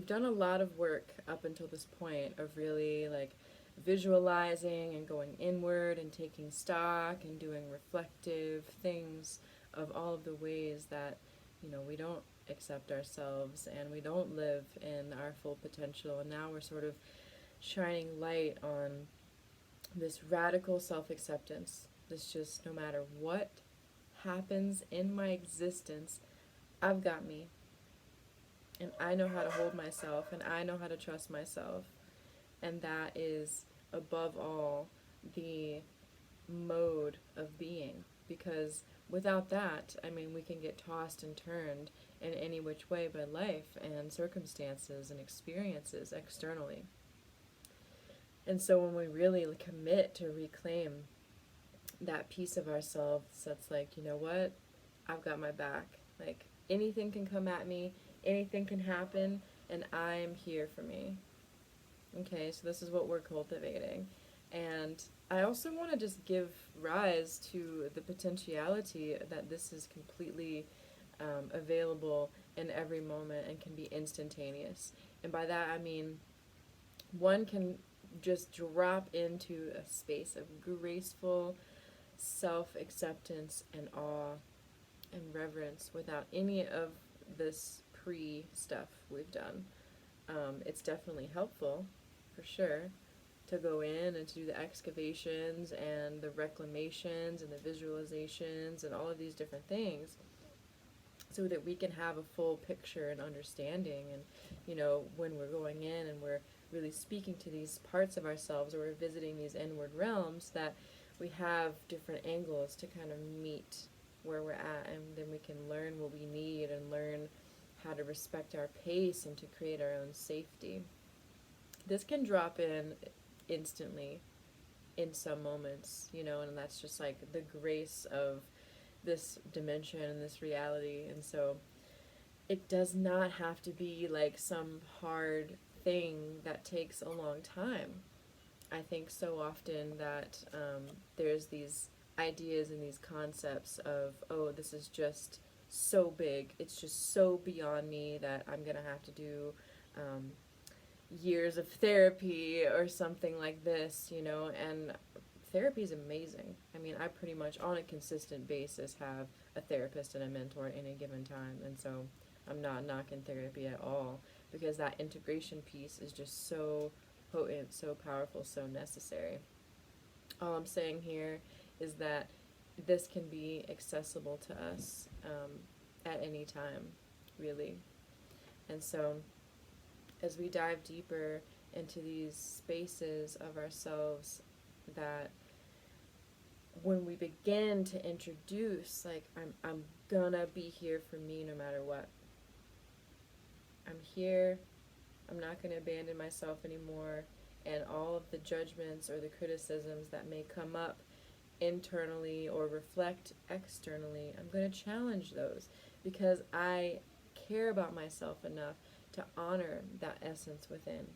we've done a lot of work up until this point of really like visualizing and going inward and taking stock and doing reflective things of all of the ways that, we don't accept ourselves and we don't live in our full potential. And now we're sort of shining light on this radical self acceptance. This just no matter what happens in my existence, I've got me. And I know how to hold myself and I know how to trust myself. And that is, above all, the mode of being. Because without that, I mean, we can get tossed and turned in any which way by life and circumstances and experiences externally. And so when we really commit to reclaim that piece of ourselves that's like, you know what, I've got my back. Like, anything can come at me, anything can happen, and I'm here for me. Okay, so this is what we're cultivating. And I also want to just give rise to the potentiality that this is completely available in every moment and can be instantaneous. And by that I mean one can just drop into a space of graceful self acceptance and awe and reverence without any of this pre stuff we've done. It's definitely helpful, for sure, to go in and to do the excavations and the reclamations and the visualizations and all of these different things so that we can have a full picture and understanding. And, when we're going in and we're really speaking to these parts of ourselves or we're visiting these inward realms, that we have different angles to kind of meet where we're at, and then we can learn what we need and learn how to respect our pace and to create our own safety. This can drop in instantly in some moments, and that's just like the grace of this dimension and this reality. And so it does not have to be like some hard thing that takes a long time. I think so often that there's these ideas and these concepts of, oh, this is just so big, it's just so beyond me that I'm going to have to do years of therapy or something like this, and therapy is amazing. I mean, I pretty much on a consistent basis have a therapist and a mentor at any given time, and so I'm not knocking therapy at all because that integration piece is just so potent, so powerful, so necessary. All I'm saying here is that this can be accessible to us at any time, really. And so as we dive deeper into these spaces of ourselves, that when we begin to introduce, like, I'm gonna be here for me no matter what. I'm here, I'm not gonna abandon myself anymore, and all of the judgments or the criticisms that may come up internally or reflect externally, I'm going to challenge those because I care about myself enough to honor that essence within.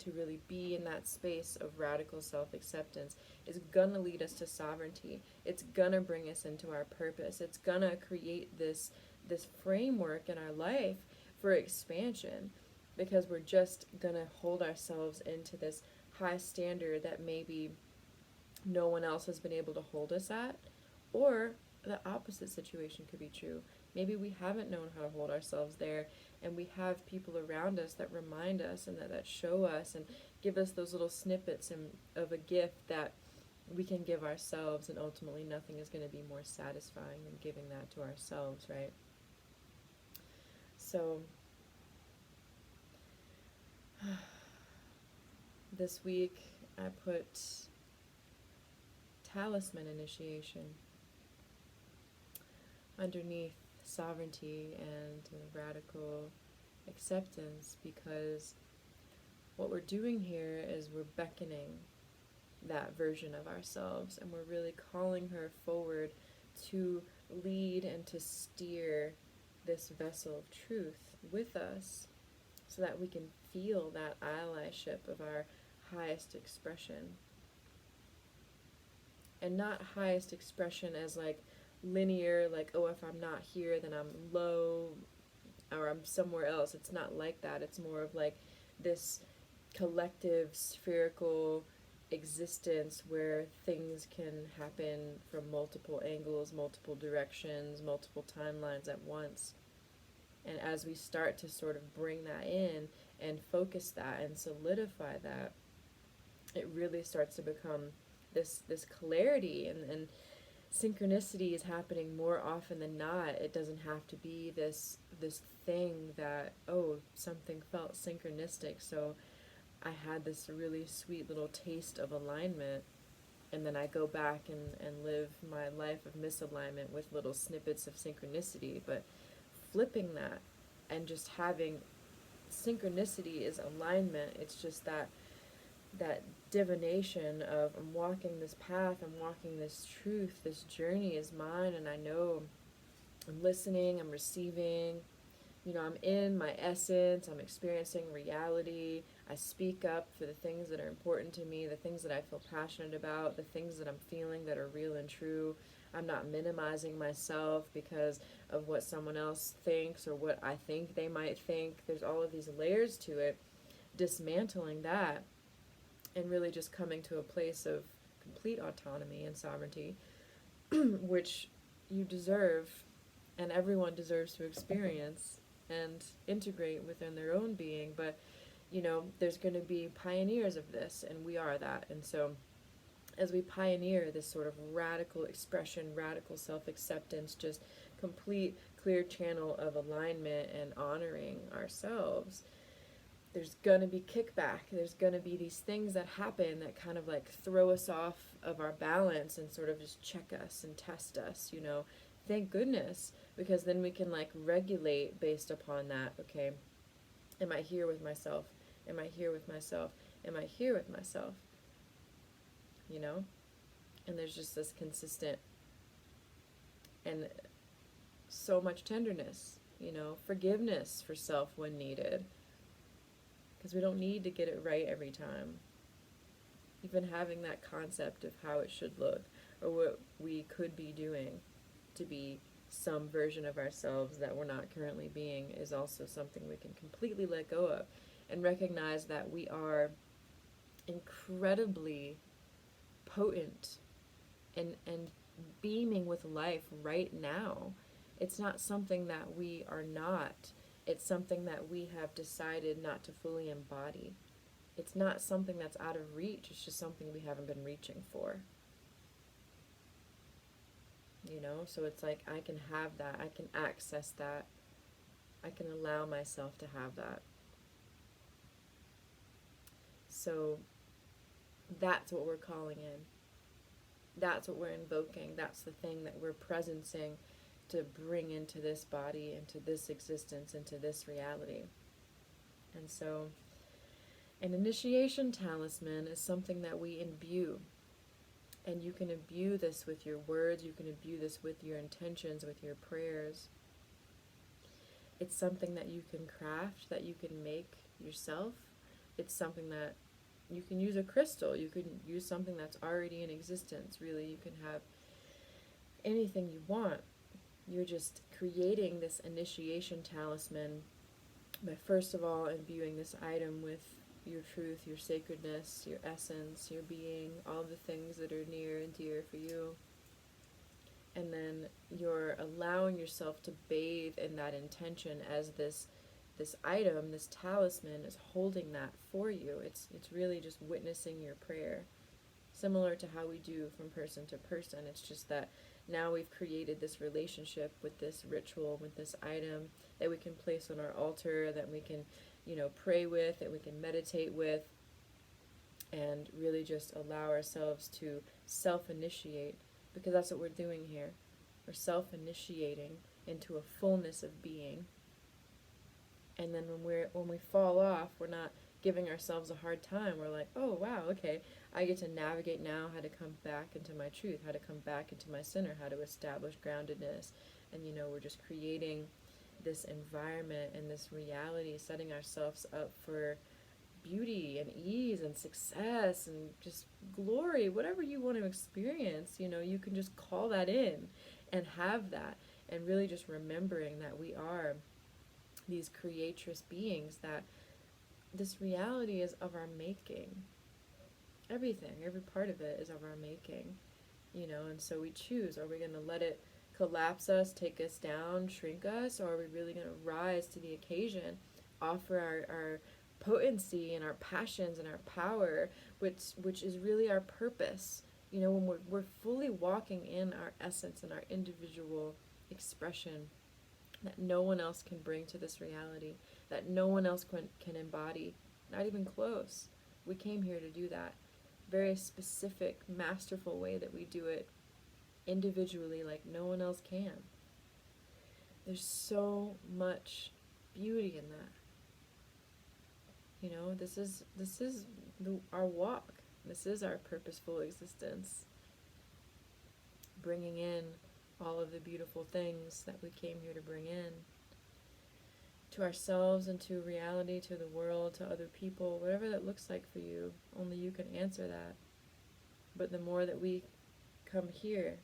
To really be in that space of radical self-acceptance is going to lead us to sovereignty. It's going to bring us into our purpose. It's going to create this framework in our life for expansion, because we're just going to hold ourselves into this high standard that maybe no one else has been able to hold us at. Or the opposite situation could be true. Maybe we haven't known how to hold ourselves there, and we have people around us that remind us and that show us and give us those little snippets of a gift that we can give ourselves, and ultimately nothing is going to be more satisfying than giving that to ourselves, right? So this week I put talisman initiation underneath sovereignty and radical acceptance, because what we're doing here is we're beckoning that version of ourselves, and we're really calling her forward to lead and to steer this vessel of truth with us so that we can feel that allyship of our highest expression. And not highest expression as like linear, like, oh, if I'm not here then I'm low, or I'm somewhere else. It's not like that. It's more of like this collective spherical existence where things can happen from multiple angles, multiple directions, multiple timelines at once. And as we start to sort of bring that in and focus that and solidify that, it really starts to become this clarity, and synchronicity is happening more often than not. It doesn't have to be this thing that, oh, something felt synchronistic, so I had this really sweet little taste of alignment, and then I go back and live my life of misalignment with little snippets of synchronicity. But flipping that and just having synchronicity is alignment. It's just that divination of, I'm walking this path, I'm walking this truth, this journey is mine, and I know I'm listening, I'm receiving, I'm in my essence, I'm experiencing reality. I speak up for the things that are important to me, the things that I feel passionate about, the things that I'm feeling that are real and true. I'm not minimizing myself because of what someone else thinks or what I think they might think. There's all of these layers to it. Dismantling that and really just coming to a place of complete autonomy and sovereignty, which you deserve and everyone deserves to experience and integrate within their own being. But there's going to be pioneers of this, and we are that. And so as we pioneer this sort of radical expression, radical self-acceptance, just complete clear channel of alignment and honoring ourselves, there's going to be kickback. There's going to be these things that happen that kind of like throw us off of our balance and sort of just check us and test us, Thank goodness, because then we can like regulate based upon that. Okay, am I here with myself? Am I here with myself? Am I here with myself? And there's just this consistent and so much tenderness, forgiveness for self when needed. Because we don't need to get it right every time. Even having that concept of how it should look or what we could be doing to be some version of ourselves that we're not currently being is also something we can completely let go of and recognize that we are incredibly potent and beaming with life right now. It's not something that we are not. It's something that we have decided not to fully embody. It's not something that's out of reach. It's just something we haven't been reaching for. So it's like I can have that. I can access that. I can allow myself to have that. So that's what we're calling in. That's what we're invoking. That's the thing that we're presencing to bring into this body, into this existence, into this reality. And so an initiation talisman is something that we imbue. And you can imbue this with your words, you can imbue this with your intentions, with your prayers. It's something that you can craft, that you can make yourself. It's something that you can use a crystal, you can use something that's already in existence. Really, you can have anything you want. You're just creating this initiation talisman by first of all imbuing this item with your truth, your sacredness, your essence, your being, all the things that are near and dear for you. And then you're allowing yourself to bathe in that intention as this item, this talisman, is holding that for you. It's really just witnessing your prayer. Similar to how we do from person to person. It's just that now we've created this relationship with this ritual, with this item that we can place on our altar, that we can, pray with, that we can meditate with, and really just allow ourselves to self-initiate, because that's what we're doing here. We're self-initiating into a fullness of being. And then when we fall off, we're not giving ourselves a hard time. We're like, oh wow, okay, I get to navigate now how to come back into my truth, how to come back into my center, how to establish groundedness. And we're just creating this environment and this reality, setting ourselves up for beauty and ease and success and just glory, whatever you want to experience. You can just call that in and have that, and really just remembering that we are these creatress beings, that this reality is of our making. Everything, every part of it is of our making, you know, and so we choose, are we going to let it collapse us, take us down, shrink us, or are we really going to rise to the occasion, offer our potency and our passions and our power, which is really our purpose, you know, when we're fully walking in our essence and our individual expression that no one else can bring to this reality, that no one else can embody, not even close. We came here to do that. Very specific, masterful way that we do it individually like no one else can. There's so much beauty in that. You know, this is our walk. This is our purposeful existence. Bringing in all of the beautiful things that we came here to bring in to ourselves and to reality, to the world, to other people, whatever that looks like for you. Only you can answer that. But the more that we come here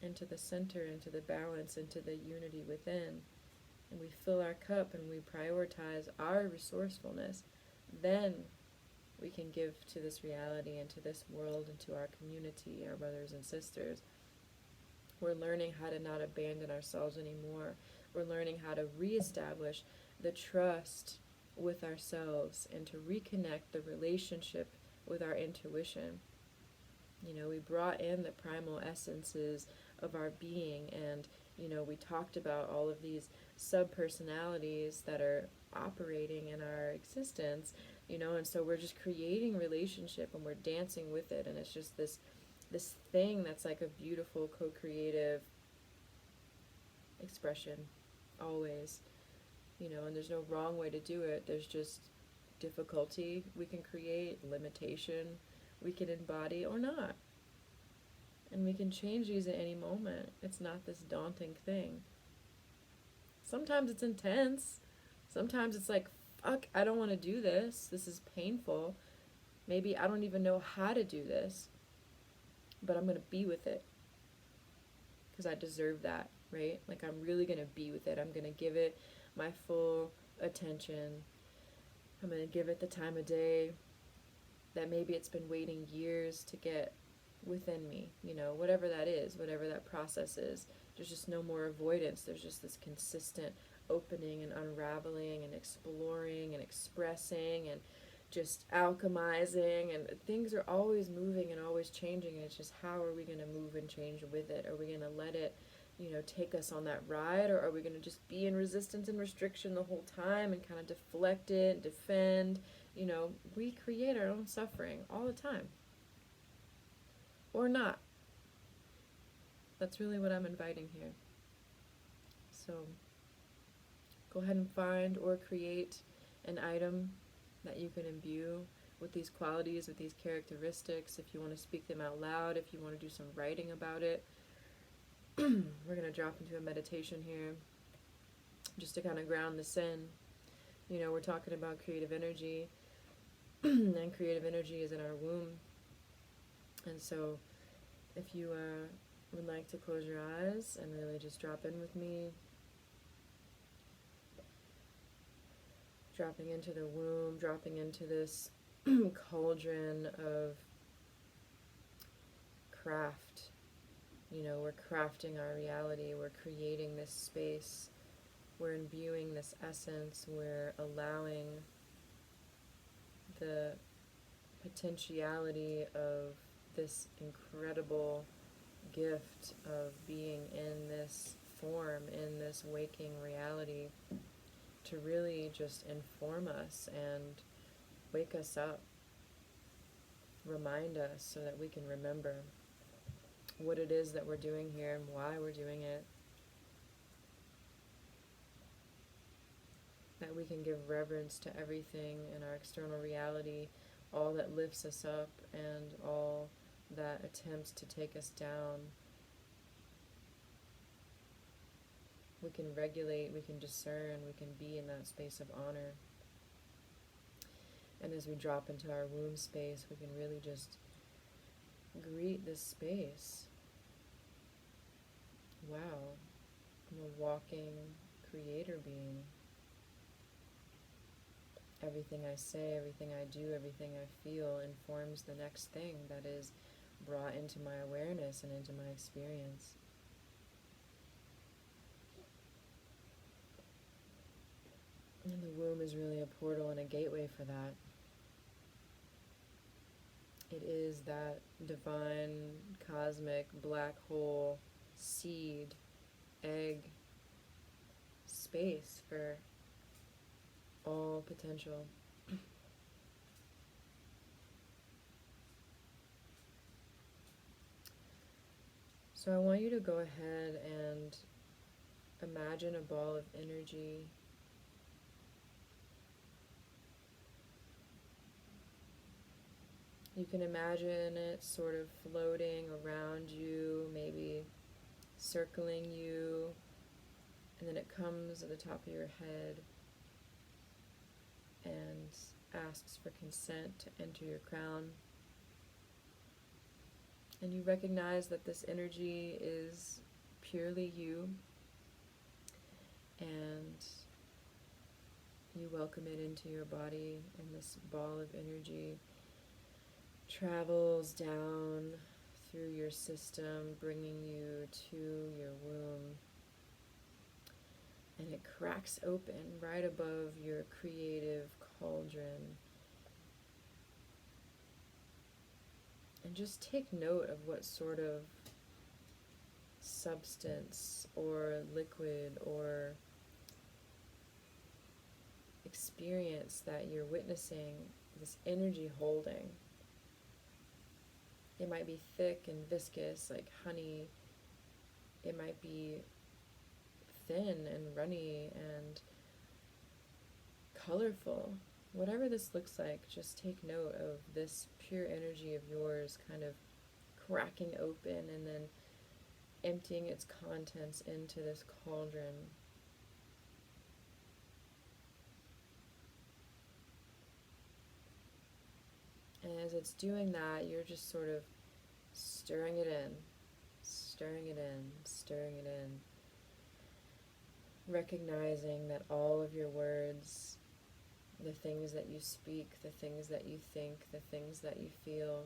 into the center, into the balance, into the unity within, and we fill our cup and we prioritize our resourcefulness, then we can give to this reality and to this world and to our community, our brothers and sisters. We're learning how to not abandon ourselves anymore. We're learning how to reestablish the trust with ourselves and to reconnect the relationship with our intuition. You know, we brought in the primal essences of our being, and, you know, we talked about all of these sub-personalities that are operating in our existence, you know, and so we're just creating relationship and we're dancing with it, and it's just this thing that's like a beautiful co-creative expression, always, you know, and there's no wrong way to do it. There's just difficulty we can create, limitation we can embody or not. And we can change these at any moment. It's not this daunting thing. Sometimes it's intense. Sometimes it's like, fuck, I don't want to do this. This is painful. Maybe I don't even know how to do this. But I'm going to be with it. Because I deserve that, right? Like, I'm really going to be with it. I'm going to give it my full attention. I'm going to give it the time of day that maybe it's been waiting years to get within me, you know, whatever that is, whatever that process is. There's just no more avoidance. There's just this consistent opening and unraveling and exploring and expressing and just alchemizing, and things are always moving and always changing, and it's just how are we going to move and change with it? Are we going to let it, you know, take us on that ride, or are we going to just be in resistance and restriction the whole time and kind of deflect it, defend? You know, we create our own suffering all the time. Or not. That's really what I'm inviting here. So, go ahead and find or create an item that you can imbue with these qualities, with these characteristics. If you want to speak them out loud, if you want to do some writing about it. We're going to drop into a meditation here just to kind of ground this in. You know, we're talking about creative energy. And creative energy is in our womb. And so if you would like to close your eyes and really just drop in with me, dropping into the womb, dropping into this cauldron of craft. You know, we're crafting our reality, we're creating this space, we're imbuing this essence, we're allowing the potentiality of this incredible gift of being in this form, in this waking reality, to really just inform us and wake us up, remind us so that we can remember what it is that we're doing here and why we're doing it, that we can give reverence to everything in our external reality, all that lifts us up and all that attempts to take us down. We can regulate, we can discern, we can be in that space of honor. And as we drop into our womb space, we can really just greet this space. Wow, I'm a walking creator being. Everything I say, everything I do, everything I feel informs the next thing that is brought into my awareness and into my experience. And the womb is really a portal and a gateway for that. It is that divine, cosmic, black hole, seed, egg, space for all potential. So I want you to go ahead and imagine a ball of energy. You can imagine it sort of floating around you, maybe circling you, and then it comes at the top of your head and asks for consent to enter your crown. And you recognize that this energy is purely you, and you welcome it into your body, and this ball of energy travels down through your system, bringing you to your womb. And it cracks open right above your creative cauldron. And just take note of what sort of substance or liquid or experience that you're witnessing this energy holding. It might be thick and viscous like honey. It might be thin and runny and colorful. Whatever this looks like, just take note of this pure energy of yours kind of cracking open and then emptying its contents into this cauldron. And as it's doing that, you're just sort of stirring it in, stirring it in, stirring it in, recognizing that all of your words, the things that you speak, the things that you think, the things that you feel,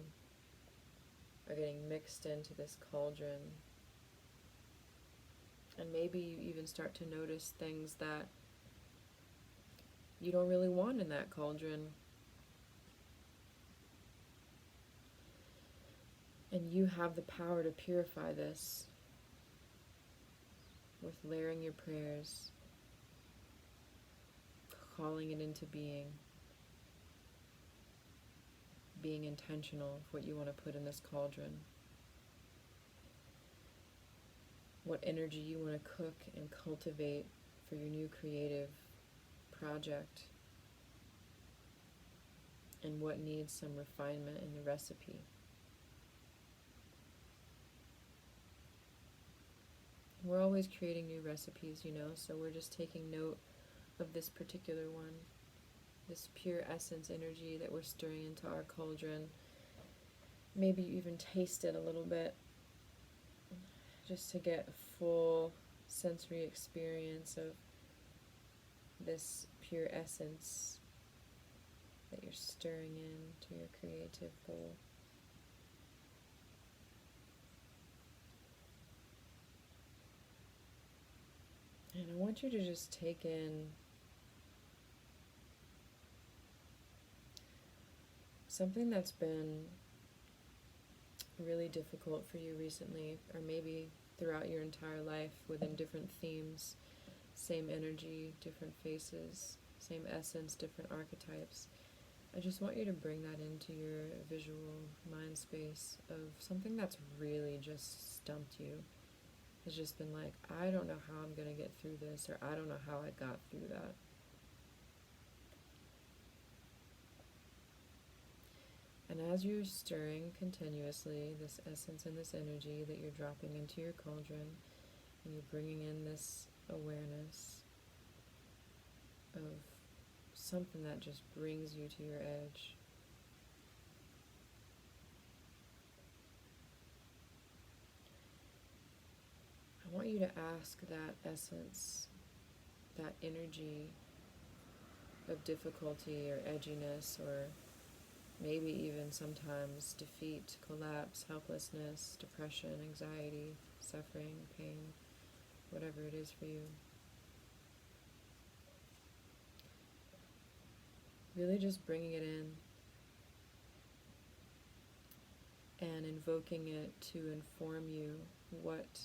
are getting mixed into this cauldron. And maybe you even start to notice things that you don't really want in that cauldron. And you have the power to purify this with layering your prayers, calling it into being intentional of what you want to put in this cauldron, what energy you want to cook and cultivate for your new creative project, and what needs some refinement in the recipe. We're always creating new recipes, so we're just taking note of this particular one, this pure essence energy that we're stirring into our cauldron. Maybe you even taste it a little bit, just to get a full sensory experience of this pure essence that you're stirring into your creative bowl. And I want you to just take in something that's been really difficult for you recently, or maybe throughout your entire life within different themes, same energy, different faces, same essence, different archetypes. I just want you to bring that into your visual mind space of something that's really just stumped you. It's just been like, I don't know how I'm going to get through this, or I don't know how I got through that. And as you're stirring continuously this essence and this energy that you're dropping into your cauldron, and you're bringing in this awareness of something that just brings you to your edge, I want you to ask that essence, that energy of difficulty or edginess, or maybe even sometimes defeat, collapse, helplessness, depression, anxiety, suffering, pain, whatever it is for you. Really just bringing it in and invoking it to inform you what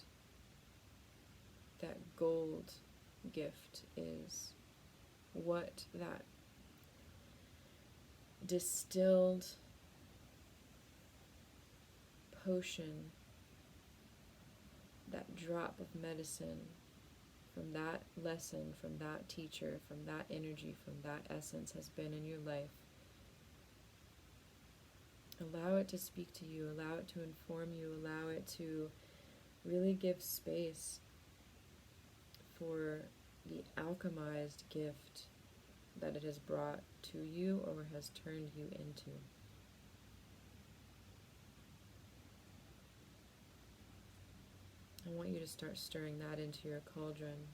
that gold gift is, what that distilled potion, that drop of medicine from that lesson, from that teacher, from that energy, from that essence has been in your life. Allow it to speak to you, allow it to inform you, allow it to really give space for the alchemized gift that it has brought to you or has turned you into. I want you to start stirring that into your cauldron,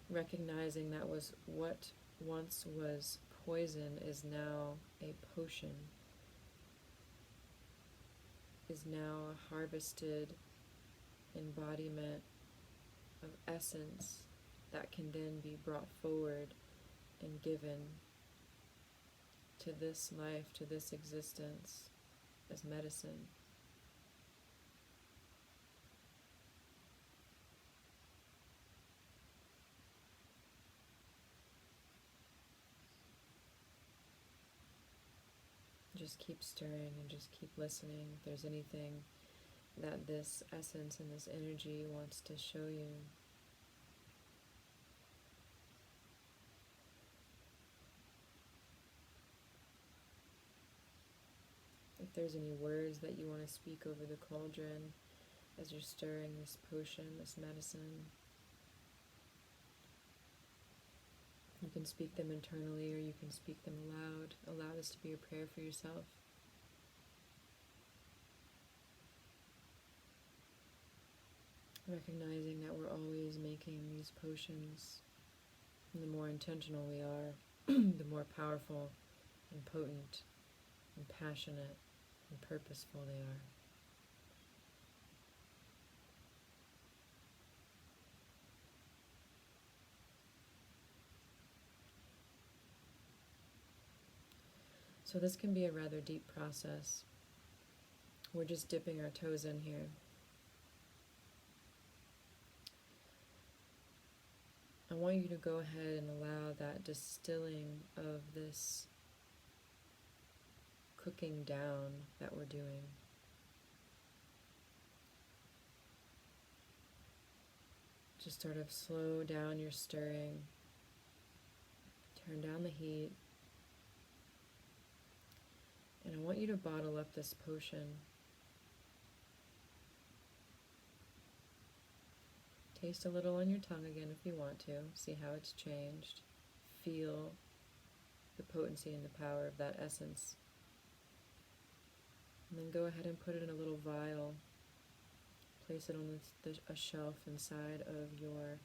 recognizing that was what once was poison is now a potion, is now a harvested embodiment of essence that can then be brought forward and given to this life, to this existence as medicine. Just keep stirring and just keep listening. If there's anything that this essence and this energy wants to show you. If there's any words that you want to speak over the cauldron as you're stirring this potion, this medicine, you can speak them internally or you can speak them aloud. Allow this to be a prayer for yourself. Recognizing that we're always making these potions, and the more intentional we are, the more powerful and potent and passionate and purposeful they are. So this can be a rather deep process. We're just dipping our toes in here. I want you to go ahead and allow that distilling of this cooking down that we're doing. Just sort of slow down your stirring. Turn down the heat. And I want you to bottle up this potion. Taste a little on your tongue again if you want to. See how it's changed. Feel the potency and the power of that essence. And then go ahead and put it in a little vial. Place it on a shelf inside of your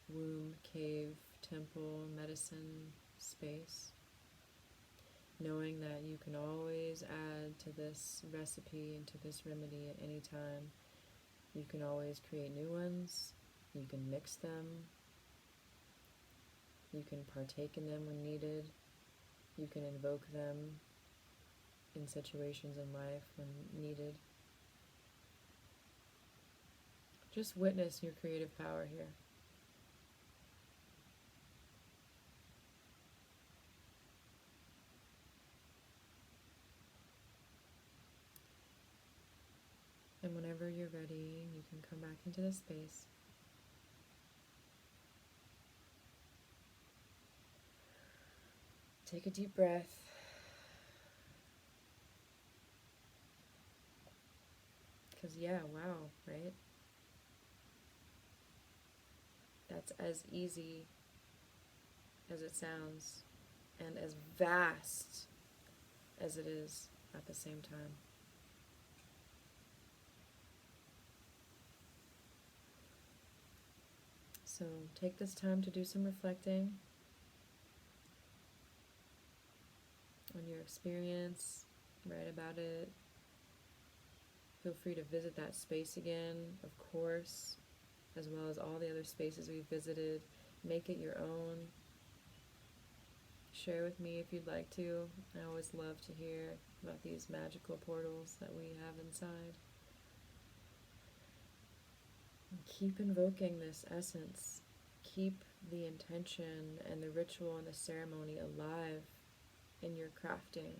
womb, cave, temple, medicine space. Knowing that you can always add to this recipe and to this remedy at any time. You can always create new ones. You can mix them. You can partake in them when needed. You can invoke them in situations in life when needed. Just witness your creative power here. And whenever you're ready, you can come back into the space. Take a deep breath. Because wow, right? That's as easy as it sounds and as vast as it is at the same time. So take this time to do some reflecting on your experience, write about it. Feel free to visit that space again, of course, as well as all the other spaces we've visited. Make it your own. Share with me if you'd like to. I always love to hear about these magical portals that we have inside. And keep invoking this essence. Keep the intention and the ritual and the ceremony alive in your crafting,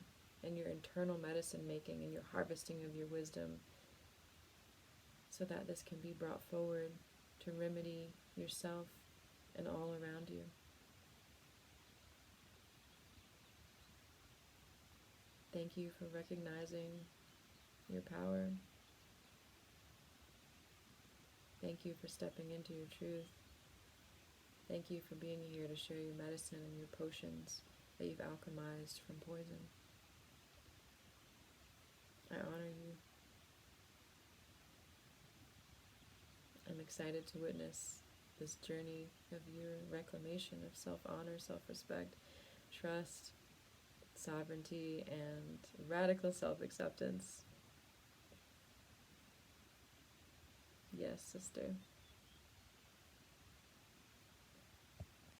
in your internal medicine making, in your harvesting of your wisdom, so that this can be brought forward to remedy yourself and all around you. Thank you for recognizing your power. Thank you for stepping into your truth. Thank you for being here to share your medicine and your potions that you've alchemized from poison. I honor you. I'm excited to witness this journey of your reclamation of self-honor, self-respect, trust, sovereignty, and radical self-acceptance. Yes, sister.